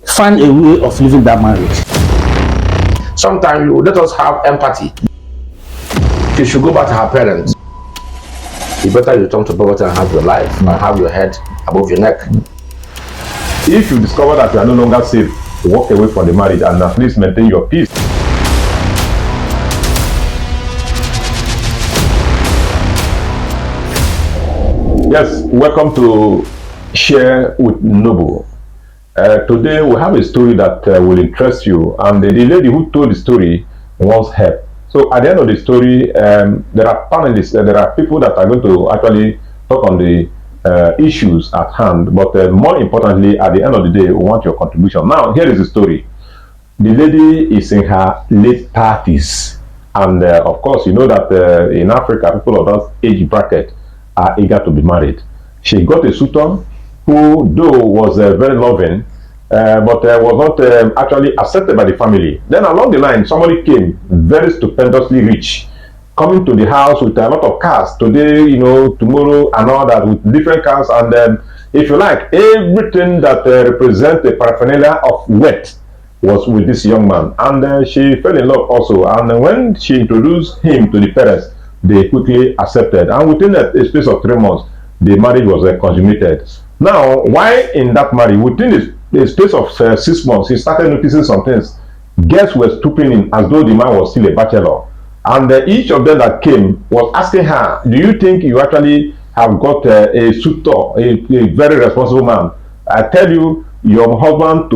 find a way of leaving that marriage. Sometimes let us have empathy. She should go back to her parents. You better return to poverty and have your life and have your head above your neck. If you discover that you are no longer safe, walk away from the marriage and at least maintain your peace. Yes, welcome to Share with Noble. Today we have a story that will interest you, and the lady who told the story wants help. So at the end of the story, there are panelists, there are people that are going to actually talk on the issues at hand, but more importantly, at the end of the day, we want your contribution. Now, here is the story. The lady is in her late 30s, and of course, you know that in Africa, people of that age bracket are eager to be married. She got a suitor who, though was very loving, but was not actually accepted by the family. Then along the line, somebody came very stupendously rich, coming to the house with a lot of cars today, you know, tomorrow, and all that, with different cars, and if you like, everything that represents the paraphernalia of wealth was with this young man. And she fell in love also, and when she introduced him to the parents, they quickly accepted, and within a space of 3 months, the marriage was consummated. Now, why in that marriage, within the space of 6 months, he started noticing some things. Guests were stooping in as though the man was still a bachelor. And each of them that came was asking her, do you think you actually have got a suitor, a very responsible man? I tell you, your husband,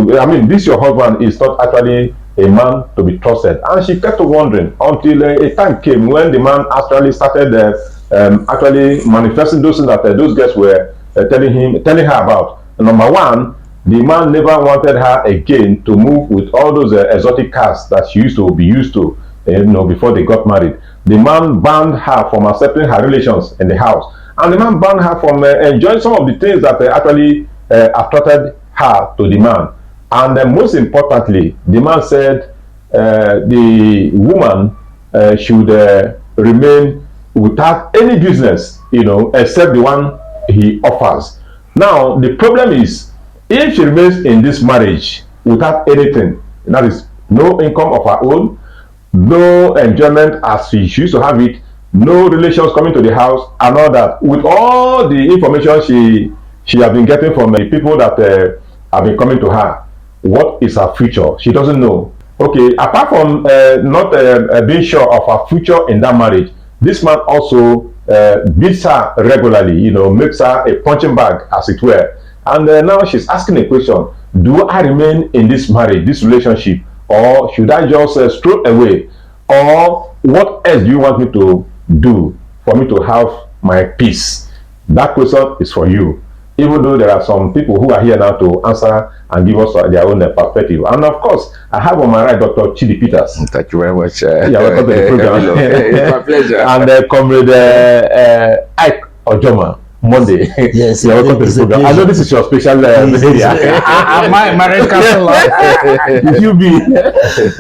this your husband is not actually a man to be trusted. And she kept wondering until a time came when the man actually started actually manifesting those things that those guests were telling her about. Number one, the man never wanted her again to move with all those exotic cars that she used to be used to, before they got married. The man banned her from accepting her relations in the house, and the man banned her from enjoying some of the things that actually attracted her to the man. And most importantly, the man said the woman should remain without any business, except the one he offers. Now, the problem is, if she remains in this marriage without anything, that is, no income of her own, no enjoyment as she used to have it, no relations coming to the house, and all that, with all the information she has been getting from the people that have been coming to her, what is her future? She doesn't know. Okay, apart from not being sure of her future in that marriage, this man also beats her regularly, makes her a punching bag, as it were. And now she's asking a question: do I remain in this marriage, this relationship, or should I just stroll away? Or what else do you want me to do for me to have my peace? That question is for you. Even though there are some people who are here now to answer and give us their own perspective. And of course, I have on my right Dr. Chidi Peters. Thank you very much. Yeah, welcome to the program. It's my pleasure. And Comrade Ike Ojoma. Monday. Yes, you're welcome to the program. I know this is your special area. My marriage counselor. You be.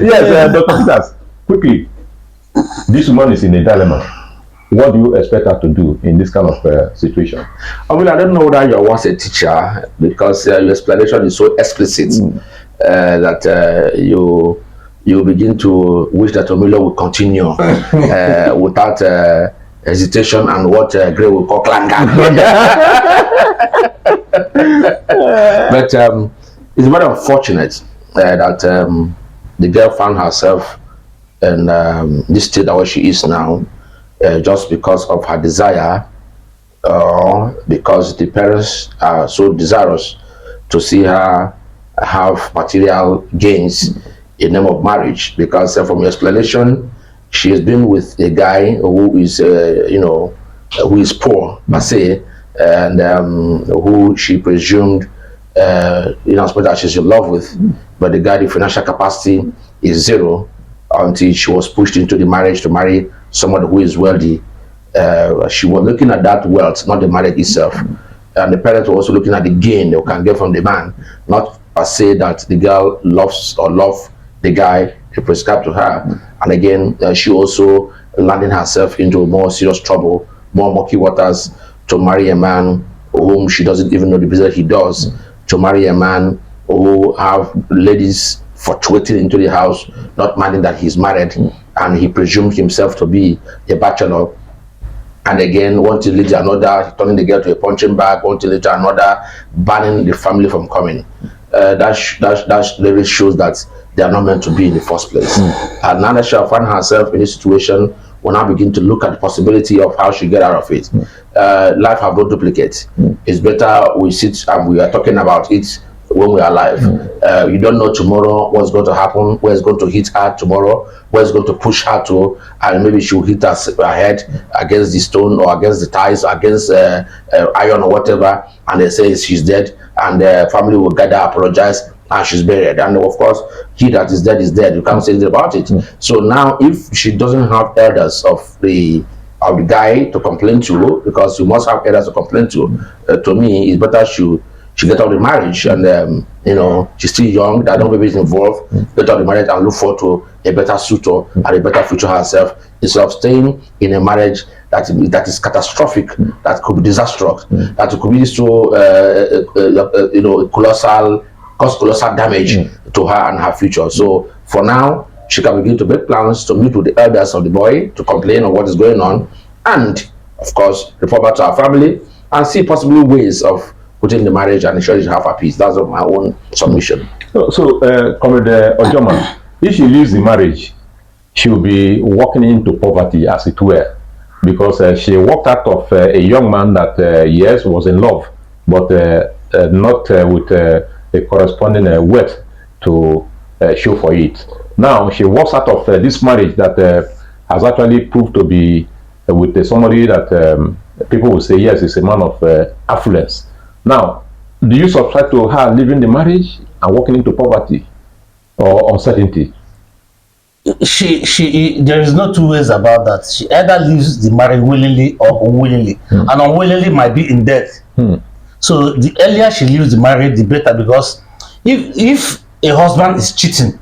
Yes, Dr. Peters, quickly. This woman is in a dilemma. What do you expect her to do in this kind of situation? I don't know that you're once a teacher, because your explanation is so explicit that you begin to wish that Omilo will continue without hesitation and what Gray will call clanger. But it's very unfortunate that the girl found herself in this state where she is now, just because of her desire, because the parents are so desirous to see her have material gains in the name of marriage. Because from your explanation, she has been with a guy who is, who is poor, per se, and who she presumed, that she's in love with, but the guy, the financial capacity is zero, until she was pushed into the marriage to marry someone who is wealthy. She was looking at that wealth, not the marriage itself. And the parents were also looking at the gain they can get from the man, not per se that the girl loves the guy they prescribed to her. And again, she also landing herself into more serious trouble, more murky waters, to marry a man whom she doesn't even know the business he does, to marry a man who have ladies fluctuating into the house, not minding that he's married, and he presumes himself to be a bachelor. And again, one to lead to another, turning the girl to a punching bag, one to lead to another, banning the family from coming. That really shows that they are not meant to be in the first place. And now that she find herself in this situation, will now begin to look at the possibility of how she get out of it. Life have no duplicate. It's better we sit and we are talking about it when we are alive. You don't know tomorrow what's going to happen, where it's going to hit her tomorrow, where it's going to push her to, and maybe she'll hit her head against the stone or against the ties or against iron or whatever, and they say she's dead, and the family will gather, apologize, and she's buried. And of course, he that is dead is dead. You can't say anything about it. So now, if she doesn't have elders of the guy to complain to, because you must have elders to complain to me, it's better she get out of the marriage, and you know, she's still young, there are no babies involved. Get out of the marriage and look forward to a better suitor and a better future herself, instead of staying in a marriage that is catastrophic, that could be disastrous, that could be so you know, cause colossal damage to her and her future. So for now, she can begin to make plans to meet with the elders of the boy to complain on what is going on, and of course report back to her family and see possible ways of putting the marriage and ensuring she have a peace. That's my own submission. So, Comrade Ojoma, if she leaves the marriage, she will be walking into poverty, as it were, because she walked out of a young man that, yes, was in love, but not with a corresponding wealth to show for it. Now, she walks out of this marriage that has actually proved to be with somebody that people will say, yes, is a man of affluence. Now, do you subscribe to her leaving the marriage and walking into poverty or uncertainty? There is no two ways about that. She either leaves the marriage willingly or unwillingly, and unwillingly might be in debt. So the earlier she leaves the marriage, the better, because if a husband is cheating,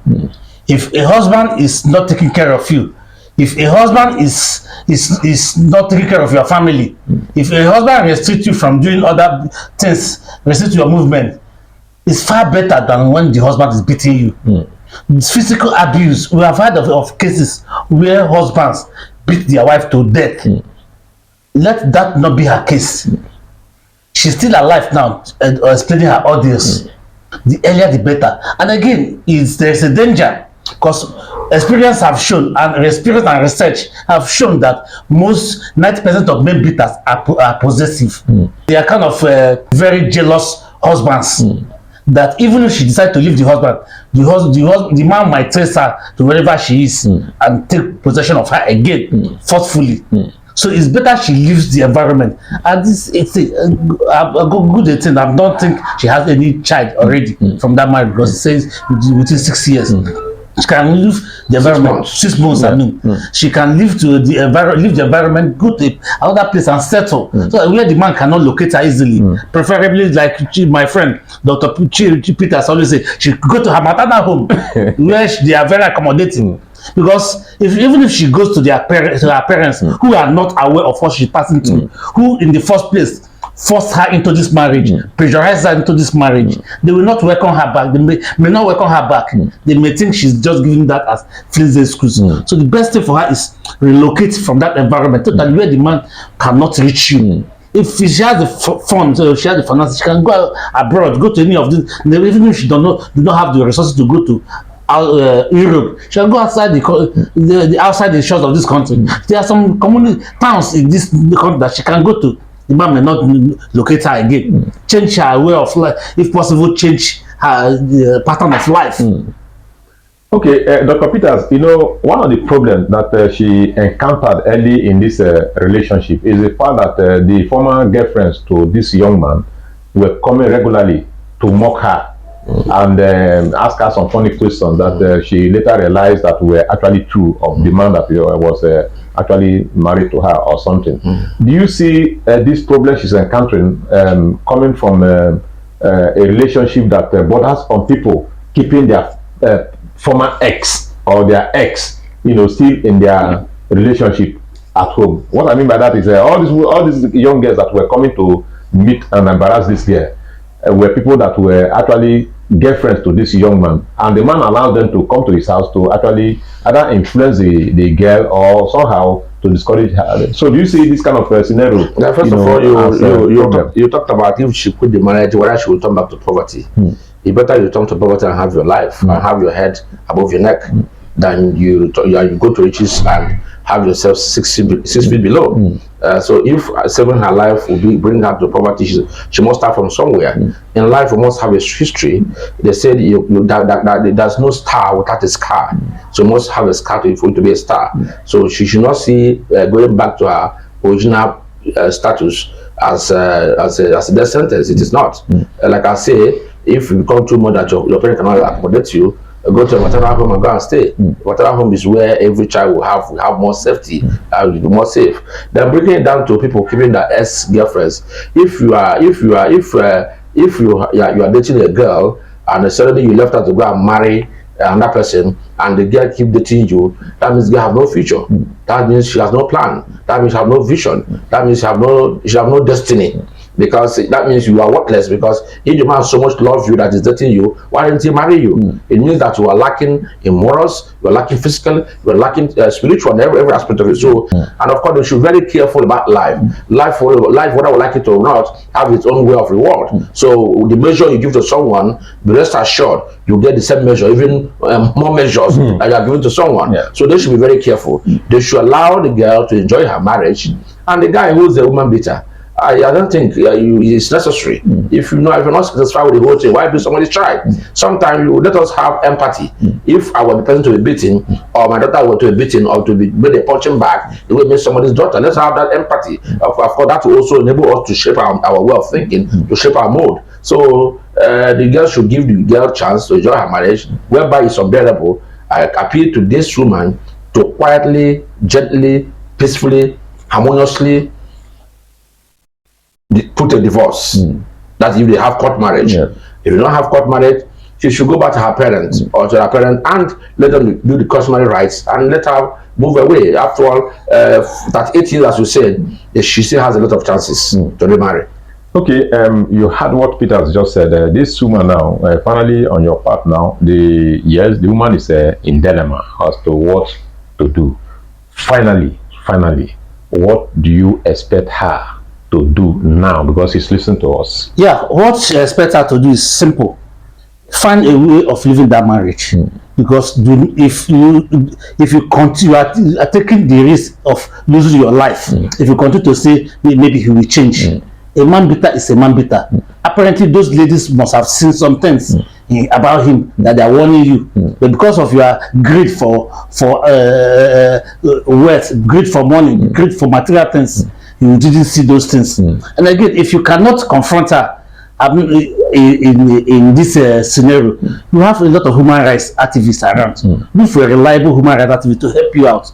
if a husband is not taking care of you, if a husband is not taking care of your family, if a husband restricts you from doing other things, restricts your movement, it's far better than when the husband is beating you. It's physical abuse. We have heard of cases where husbands beat their wife to death. Let that not be her case. She's still alive now, explaining her audience. The earlier the better. And again, there's a danger, because experience have shown, and experience and research have shown, that most 90% of men beaters are possessive. They are kind of very jealous husbands. That even if she decides to leave the husband, the man might trace her to wherever she is and take possession of her again forcefully. So it's better she leaves the environment. And this, it's a good thing. I don't think she has any child already from that marriage, because it says within 6 years. She can leave the environment. 6 months. I mean, she can leave the environment, go to another place and settle. So where the man cannot locate her easily. Preferably, like my friend Dr. Peters always say, she go to her maternal home where they are very accommodating. Because even if she goes to her parents who are not aware of what she's passing through, who in the first place force her into this marriage, pressurize her into this marriage, they will not welcome her back. They may not welcome her back. They may think she's just giving that as flimsy excuse. So the best thing for her is relocate from that environment, so that where the man cannot reach you. If she has the funds, she has the finances, she can go abroad, go to any of this. Even if she do not have the resources to go to Europe, she can go outside the outside the shores of this country. There are some community towns in this country that she can go to. The man may not locate her again. Change her way of life, if possible. Change her pattern of life. Okay, Dr. Peters, you know, one of the problems that she encountered early in this relationship is the fact that the former girlfriends to this young man were coming regularly to mock her and ask her some funny questions that she later realized that were actually true of the man that was actually married to her or something. Do you see this problem she's encountering coming from a relationship that bothers on people keeping their former ex or their ex, you know, still in their relationship at home? What I mean by that is all these young girls that were coming to meet and embarrass this girl were people that were actually girlfriends to this young man, and the man allows them to come to his house to actually either influence the girl or somehow to discourage her. So do you see this kind of scenario? Now, first of all, you talked about if she quit the marriage, whether she will turn back to poverty. It better you turn to poverty and have your life and have your head above your neck than you go to riches and have yourself 6 feet below. So if saving her life will bring her to poverty, she must start from somewhere. In life, we must have a history. They said that there's no star without a scar. So you must have a scar for you to be a star. So she should not see going back to her original status as a death sentence. It is not. Like I say, if you become too much that your parent cannot accommodate you, go to a maternal home and go and stay. Maternal home is where every child will have more safety, will be more safe. Then bringing it down to people keeping their ex-girlfriends. If you are dating a girl and suddenly you left her to go and marry another person, and the girl keep dating you, that means they have no future. That means she has no plan. That means she have no vision. That means she have no destiny. Because that means you are worthless, because if the man so much loves you that is dating you, why didn't he marry you? It means that you are lacking in morals, you are lacking physical, you are lacking spiritual, and every aspect of it. So, and of course, you should be very careful about life. Life, whether we like it or not, have its own way of reward. So the measure you give to someone, be rest assured, you get the same measure, even more measures that you are giving to someone. So they should be very careful. They should allow the girl to enjoy her marriage, and the guy who is the woman beater, I don't think it's necessary. If you're not satisfied with the whole thing, why do somebody try? Sometimes you let us have empathy. If I were the person to be beaten, or my daughter were to be beaten, or to be made a punching bag, the way it made somebody's daughter, let's have that empathy. Of course, that will also enable us to shape our way of thinking, to shape our mode. So the girl should give the girl a chance to enjoy her marriage, whereby it's unbearable. I appeal to this woman to quietly, gently, peacefully, harmoniously put a divorce. That's if they have court marriage. If you don't have court marriage, she should go back to her parents or to her parent and let them do the customary rights and let her move away. After all, that 8 years, as you said, she still has a lot of chances to remarry. Okay, you heard what Peter has just said. This woman now, finally on your part now, the woman is in dilemma as to what to do. Finally, what do you expect her to do now, because he's listening to us? Yeah, what you expect her to do is simple. Find a way of living that marriage. Because if you continue, you are taking the risk of losing your life. If you continue to say maybe he will change. A man beater is a man beater. Apparently those ladies must have seen some things about him that they are warning you. But because of your greed for wealth, greed for money, greed for material things, you didn't see those things. And again, if you cannot confront her in this scenario, you have a lot of human rights activists around. Look for a reliable human rights activist to help you out.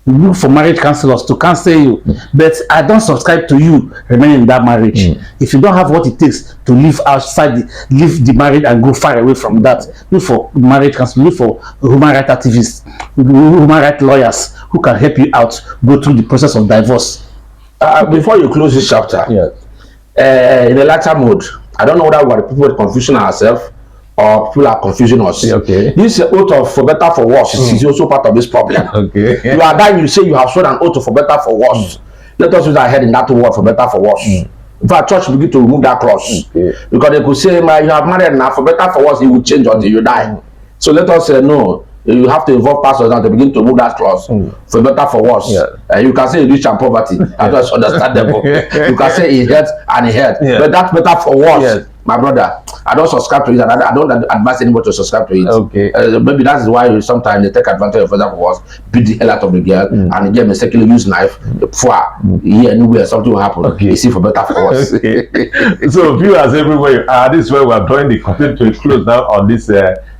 Look for marriage counselors to counsel you. But I don't subscribe to you remaining in that marriage. If you don't have what it takes to live outside, leave the marriage and go far away from that, look for marriage counselors, look for human rights activists, human rights lawyers who can help you out, go through the process of divorce. Before you close this chapter, in the latter mode, I don't know whether we're people are confusing ourselves or people are confusing us. This oath of for better for worse is also part of this problem. You are dying, you say you have sworn an oath for better for worse. Let us use our head in that word for better for worse. In fact, church begin to remove that cross. Because they could say, you have married now, for better for worse, it will change until you die. So let us say no. You have to involve pastors now to begin to move that cross for better for worse. You can say rich and poverty, that's understandable. You can say he hurt and he hurt, but that's better for worse. My brother, I don't subscribe to it, and I don't advise anybody to subscribe to it. Maybe that is why sometimes they take advantage of better for worse, beat the hell out of the girl, and again mistakenly use knife. Here anywhere something will happen. You see, for better for worse. So viewers everywhere, this is where we are drawing the curtain to a close now on this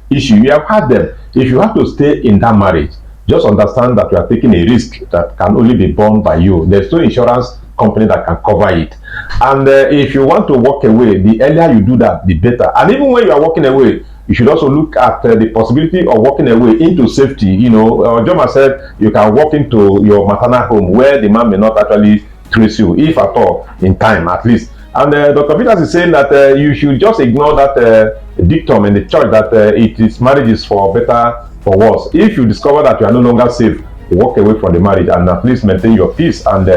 issue. You have had them. If you have to stay in that marriage, just understand that you are taking a risk that can only be borne by you. There's no insurance company that can cover it. And if you want to walk away, the earlier you do that, the better. And even when you are walking away, you should also look at the possibility of walking away into safety. You know, Joma said you can walk into your maternal home where the man may not actually trace you, if at all, in time at least. And Dr. Peters is saying that you should just ignore that dictum in the church that it is marriage is for better, for worse. If you discover that you are no longer safe, walk away from the marriage and at least maintain your peace and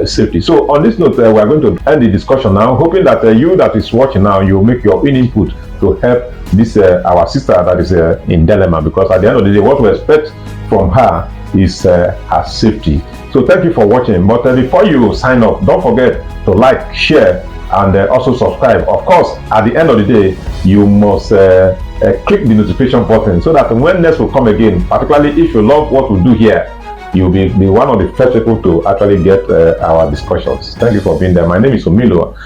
safety. So on this note, we are going to end the discussion now, hoping that you that is watching now, you make your own input to help this our sister that is in dilemma, because at the end of the day, what we expect from her is her safety. So thank you for watching. But before you sign off, don't forget to like, share, and also subscribe. Of course, at the end of the day, you must click the notification button so that when next will come again, particularly if you love what we do here, you'll be one of the first people to actually get our discussions. Thank you for being there. My name is Omilo.